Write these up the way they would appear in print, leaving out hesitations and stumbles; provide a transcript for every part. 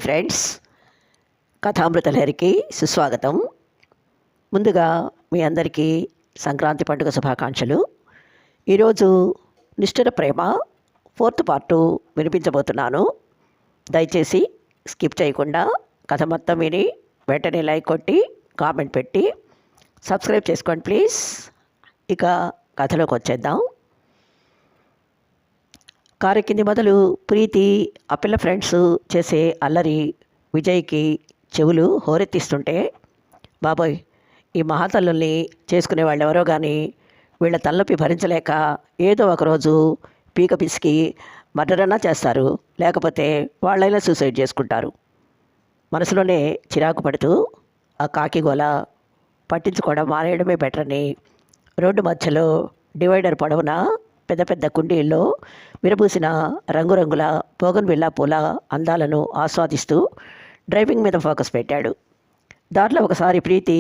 Friends, కథామృత లహరికి సుస్వాగతం. ముందుగా మీ అందరికీ సంక్రాంతి పండుగ శుభాకాంక్షలు. ఈరోజు నిష్ఠుర ప్రేమ 4th పార్టు వినిపించబోతున్నాను. దయచేసి స్కిప్ చేయకుండా కథ మొత్తం విని వెంటనే లైక్ కొట్టి కామెంట్ పెట్టి సబ్స్క్రైబ్ చేసుకోండి ప్లీజ్. ఇక కథలోకి వచ్చేద్దాం. కారెక్కింది మొదలు ప్రీతి ఆ పిల్ల ఫ్రెండ్స్ చేసే అల్లరి విజయ్కి చెవులు హోరెత్తిస్తుంటే, బాబోయ్, ఈ మహాతల్లుల్ని చేసుకునే వాళ్ళు ఎవరో కానీ వీళ్ళ తలనొప్పి భరించలేక ఏదో ఒకరోజు పీక పిసికి మర్డరన్నా చేస్తారు, లేకపోతే వాళ్ళైనా సూసైడ్ చేసుకుంటారు. మనసులోనే చిరాకు పడుతూ ఆ కాకి గోల పట్టించుకోవడం మానేయడమే బెటర్ని రోడ్డు మధ్యలో డివైడర్ పొడవున పెద్ద పెద్ద కుండీల్లో విరబూసిన రంగురంగుల బోగన్విల్లా పూల అందాలను ఆస్వాదిస్తూ డ్రైవింగ్ మీద ఫోకస్ పెట్టాడు. దారిలో ఒకసారి ప్రీతి,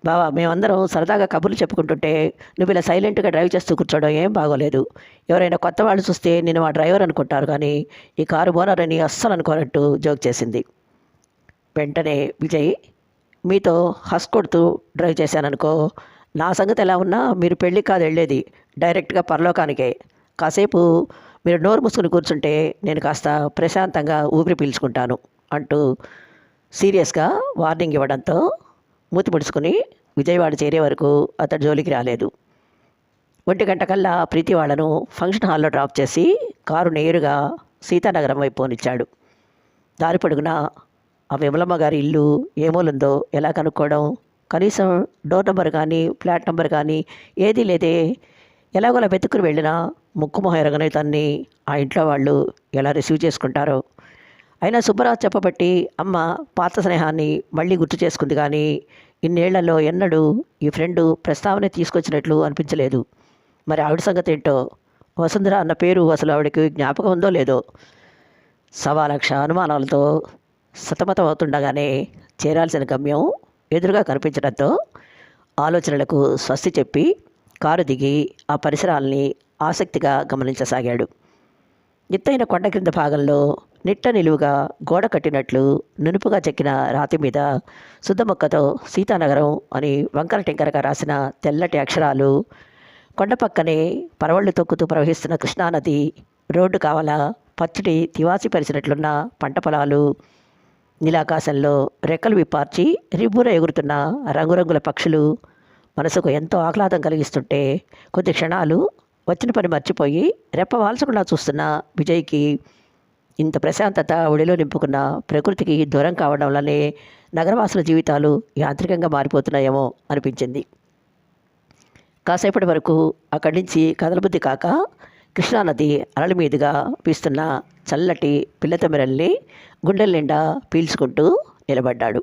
బావా, మేమందరం సరదాగా కబుర్లు చెప్పుకుంటుంటే నువ్వు ఇలా సైలెంట్గా డ్రైవ్ చేస్తూ కూర్చోవడం ఏం బాగోలేదు. ఎవరైనా కొత్త వాళ్ళు చూస్తే నేను ఆ డ్రైవర్ అనుకుంటారు, కానీ ఈ కారు ఓనర్ అని అస్సలు అనుకోనట్టు జోక్ చేసింది. వెంటనే విజయ్, మీతో హస్ కొడుతూ డ్రైవ్ చేశాననుకో, నా సంగతి ఎలా ఉన్నా మీరు పెళ్ళికి కాదు వెళ్ళేది, డైరెక్ట్గా పరలోకానికే. కాసేపు మీరు నోరు మూసుకుని కూర్చుంటే నేను కాస్త ప్రశాంతంగా ఊపిరి పీల్చుకుంటాను అంటూ సీరియస్గా వార్నింగ్ ఇవ్వడంతో మూతి ముడుచుకుని విజయవాడ చేరే వరకు అతడు జోలికి రాలేదు. 1 గంట కల్లా ప్రీతి వాళ్లను ఫంక్షన్ హాల్లో డ్రాప్ చేసి కారు నేరుగా సీతానగరం వైపు పోనిచ్చాడు. దారి పొడుగునా ఆ విమలమ్మ గారి ఇల్లు ఏమోలుందో ఎలా కనుక్కోవడం? కనీసం డోర్ నెంబర్ కానీ ఫ్లాట్ నెంబర్ కానీ ఏదీ లేదే. ఎలాగోలా వెతుక్కుని వెళ్ళినా ముక్కు మొహ ఎరగని తన్ని ఆ ఇంట్లో వాళ్ళు ఎలా రిసీవ్ చేసుకుంటారో. అయినా సుబ్బరాజు చెప్పబట్టి అమ్మ పాత స్నేహాన్ని మళ్ళీ గుర్తు చేసుకుంది, కానీ ఇన్నేళ్లలో ఎన్నడూ ఈ ఫ్రెండు ప్రస్తావన తీసుకొచ్చినట్లు అనిపించలేదు. మరి ఆవిడ సంగతి ఏంటో? వసుంధర అన్న పేరు అసలు ఆవిడకి జ్ఞాపకం ఉందో లేదో? 1,00,000 అనుమానాలతో సతమతం అవుతుండగానే చేరాల్సిన గమ్యం ఎదురుగా కనిపించడంతో ఆలోచనలకు స్వస్తి చెప్పి కారు దిగి ఆ పరిసరాల్ని ఆసక్తిగా గమనించసాగాడు. ఎత్తైన కొండ క్రింద భాగంలో నిట్ట నిలువుగా గోడ కట్టినట్లు నునుపుగా చెక్కిన రాతి మీద శుద్ధమొక్కతో సీతానగరం అని వంకర టింకరగా రాసిన తెల్లటి అక్షరాలు, కొండ పక్కనే పరవళ్ళు తొక్కుతూ ప్రవహిస్తున్న కృష్ణానది, రోడ్డు కావల పచ్చడి తివాసి పరిచినట్లున్న పంట పొలాలు, నీలాకాశంలో రెక్కలు విప్పార్చి రిబ్బున ఎగురుతున్న రంగురంగుల పక్షులు మనసుకు ఎంతో ఆహ్లాదం కలిగిస్తుంటే కొద్ది క్షణాలు వచ్చిన పని మర్చిపోయి రెప్పవాల్చకుండా చూస్తున్న విజయ్కి ఇంత ప్రశాంతత ఒడిలో నింపుకున్న ప్రకృతికి దూరం కావడం వల్లనే నగరవాసుల జీవితాలు యాంత్రికంగా మారిపోతున్నాయేమో అనిపించింది. కాసేపటి వరకు అక్కడి నుంచి కదలబుద్ధి కాక కృష్ణానది అలల మీదుగా వీస్తున్న చల్లటి పిల్లతమిరల్ని గుండెల నిండా పీల్చుకుంటూ నిలబడ్డాడు.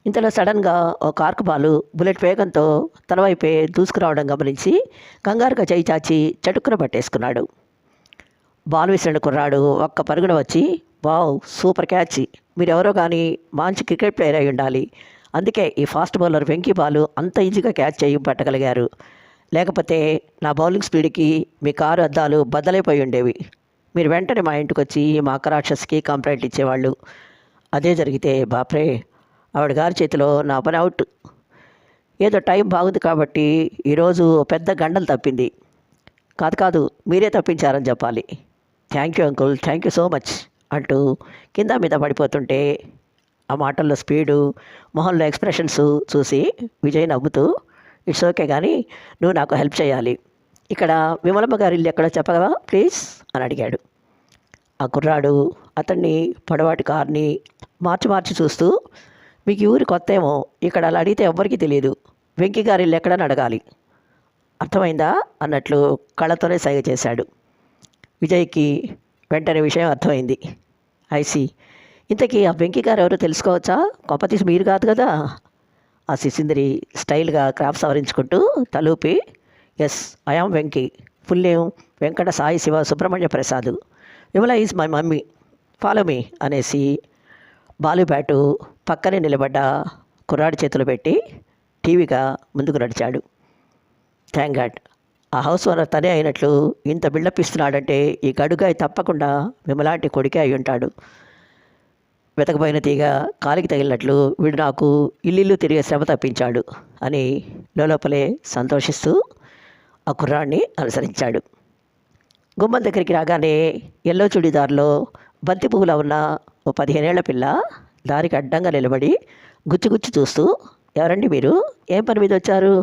ఇంతలో సడన్గా ఓ కార్కు బాలు బుల్లెట్ వేగంతో తన వైపే దూసుకురావడం గమనించి కంగారుగా చేయి చాచి చటుక్కున పట్టేసుకున్నాడు. బాలు విసిరిన కుర్రాడు ఒక్క పరుగున వచ్చి, వావ్, సూపర్ క్యాచ్, మీరెవరో కానీ మంచి క్రికెట్ ప్లేయర్ అయి ఉండాలి, అందుకే ఈ ఫాస్ట్ బౌలర్ వెంకీ బాలు అంత ఈజీగా క్యాచ్ చేయి పట్టగలిగారు, లేకపోతే నా బౌలింగ్ స్పీడ్కి మీ కారు అద్దాలు బద్దలైపోయి ఉండేవి. మీరు వెంటనే మా ఇంటికి వచ్చి మా అక్కరాక్షస్కి కంప్లైంట్ ఇచ్చేవాళ్ళు. అదే జరిగితే బాప్రే, ఆవిడ గారి చేతిలో నా పని అవుట్. ఏదో టైం బాగుంది కాబట్టి ఈరోజు పెద్ద గండలు తప్పింది. కాదు, మీరే తప్పించారని చెప్పాలి. Thank you uncle, thank you so much అంటూ కింద మీద పడిపోతుంటే ఆ మాటల్లో స్పీడు, మొహంలో ఎక్స్ప్రెషన్స్ చూసి విజయ్ నవ్వుతూ, ఇట్స్ ఓకే, కానీ నువ్వు నాకు హెల్ప్ చేయాలి. ఇక్కడ విమలమ్మ గారి ఇల్లు ఎక్కడో చెప్పగలవా ప్లీజ్ అని అడిగాడు. ఆ కుర్రాడు అతన్ని పొడవాటి కార్ని మార్చి చూస్తూ, మీకు ఈ ఊరి కొత్త ఏమో, ఇక్కడ అలా అడిగితే ఎవ్వరికీ తెలియదు, వెంకీ గారి ఇల్లు ఎక్కడని అడగాలి, అర్థమైందా అన్నట్లు కళ్ళతోనే సైగ చేశాడు. విజయ్కి వెంటనే విషయం అర్థమైంది. ఐసి, ఇంతకీ ఆ వెంకీ గారు ఎవరో తెలుసుకోవచ్చా? కొంపతీసి మీరు కాదు కదా? ఆ శిశింద్రి స్టైల్గా క్రాప్ సవరించుకుంటూ తలూపి, yes, I am Venky, full name Venkata Sai Shiva Subrahmanya Prasad, Vimala is my mummy, follow me అనేసి బాలు బ్యాటు పక్కనే నిలబడ్డ కుర్రాడి చేతులు పెట్టి టీవీగా ముందుకు నడిచాడు. థ్యాంక్ గాడ్, ఆ హౌస్ ఓనర్ తనే అయినట్లు ఇంత బిల్డప్ ఇస్తున్నాడంటే ఈ గడుగాయ తప్పకుండా విమలాంటి కొడుకే అయి ఉంటాడు. వెతకబోయిన తీగ కాలికి తగిలినట్లు వీడు నాకు ఇల్లు తిరిగే శ్రమ తప్పించాడు అని లోపలే సంతోషిస్తూ ఆ కుర్రాడిని అనుసరించాడు. గుమ్మం దగ్గరికి రాగానే ఎల్లో చుడిదార్లో బంతి పువ్వులా ఉన్న ఓ 15 ఏళ్ల పిల్ల దారికి అడ్డంగా నిలబడి గుచ్చి చూస్తూ, ఎవరండి మీరు, ఏం పని మీద వచ్చారు,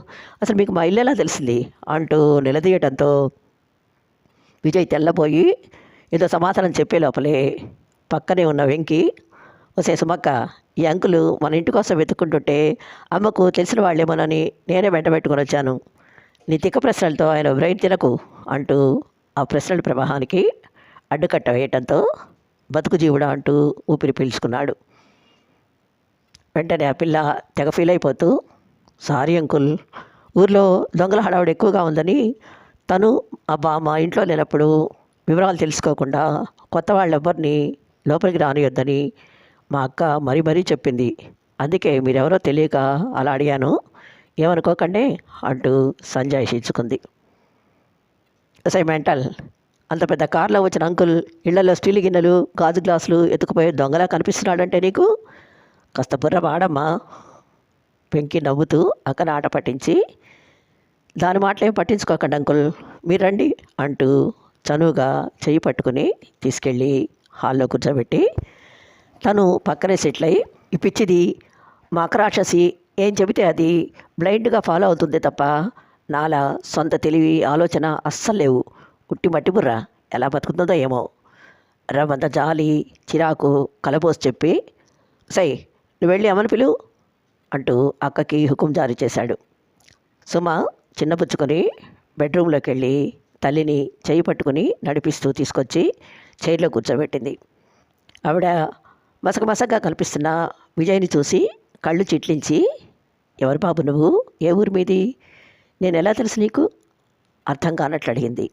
అసలు మీకు మా ఇల్లు ఎలా తెలిసింది అంటూ నిలదీయటంతో విజయ్ తెల్లబోయి ఏదో సమాధానం చెప్పే లోపలే పక్కనే ఉన్న వెంకి, ఒసే సుమక్క, ఈ అంకులు మన ఇంటి కోసం వెతుక్కుంటుంటే అమ్మకు తెలిసిన వాళ్ళేమోనని నేనే వెంట పెట్టుకొని వచ్చాను. నీ తిక్క ప్రశ్నలతో ఆయన బ్రెయిన్ తినకు అంటూ ఆ ప్రశ్నల ప్రవాహానికి అడ్డుకట్ట వేయటంతో బతుకు జీవుడా అంటూ ఊపిరి పీల్చుకున్నాడు. వెంటనే ఆ పిల్ల తెగ ఫీల్ అయిపోతూ, సారీ అంకుల్, ఊర్లో దొంగల హడావుడు ఎక్కువగా ఉందని తను మా ఇంట్లో లేనప్పుడు వివరాలు తెలుసుకోకుండా కొత్త వాళ్ళెవ్వరిని లోపలికి రానియొద్దని మా అక్క మరీ చెప్పింది. అందుకే మీరెవరో తెలియక అలా అడిగాను, ఏమనుకోకండి అంటూ సంజాయిషించుకుంది. మెంటల్, అంత పెద్ద కారులో వచ్చిన అంకుల్ ఇళ్లలో స్టీల్ గిన్నెలు గాజు గ్లాసులు ఎత్తుకుపోయే దొంగలా కనిపిస్తున్నాడంటే నీకు కాస్త బుర్ర వాడమ్మా. వెంకి నవ్వుతూ అక్కన ఆట పట్టించి, దాని మాటలేం పట్టించుకోకండి అంకుల్, మీరు రండి అంటూ చనువుగా చెయ్యి పట్టుకుని తీసుకెళ్ళి హాల్లో కూర్చోబెట్టి తను పక్కనే సెటిల్ అయ్యి, ఈ పిచ్చిది మా అక్క రాక్షసి ఏం చెబితే అది బ్లైండ్గా ఫాలో అవుతుంది తప్ప నాలా సొంత తెలివి ఆలోచన అస్సలు లేవు. ఉట్టి మట్టి బుర్ర ఎలా బతుకుతుందో ఏమో. రవ్వంత జాలి చిరాకు కలబోసి చెప్పి, సై నువ్వు వెళ్ళి అమ్మని పిలువు అంటూ అక్కకి హుకుం జారీ చేశాడు. సుమ చిన్నపుచ్చుకొని బెడ్రూమ్లోకి వెళ్ళి తల్లిని చేయి పట్టుకుని నడిపిస్తూ తీసుకొచ్చి చైర్లో కూర్చోబెట్టింది. ఆవిడ మసకగా కనిపిస్తున్న విజయ్ని చూసి కళ్ళు చిట్లించి, ఎవరు బాబు నువ్వు, ఏ ఊరి మీది, నేను ఎలా తెలుసు నీకు, అర్థం కానట్లు అడిగింది.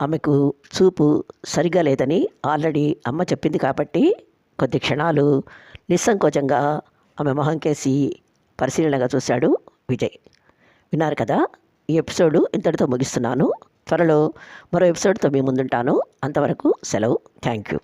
ఆమెకు చూపు సరిగా లేదని ఆల్రెడీ అమ్మ చెప్పింది కాబట్టి కొద్ది క్షణాలు నిస్సంకోచంగా ఆమె మొహం కేసి పరిశీలనగా చూశాడు విజయ్. విన్నారు కదా, ఈ ఎపిసోడు ఇంతటితో ముగిస్తున్నాను. త్వరలో మరో ఎపిసోడ్తో మీ ముందుంటాను. అంతవరకు సెలవు. Thank you.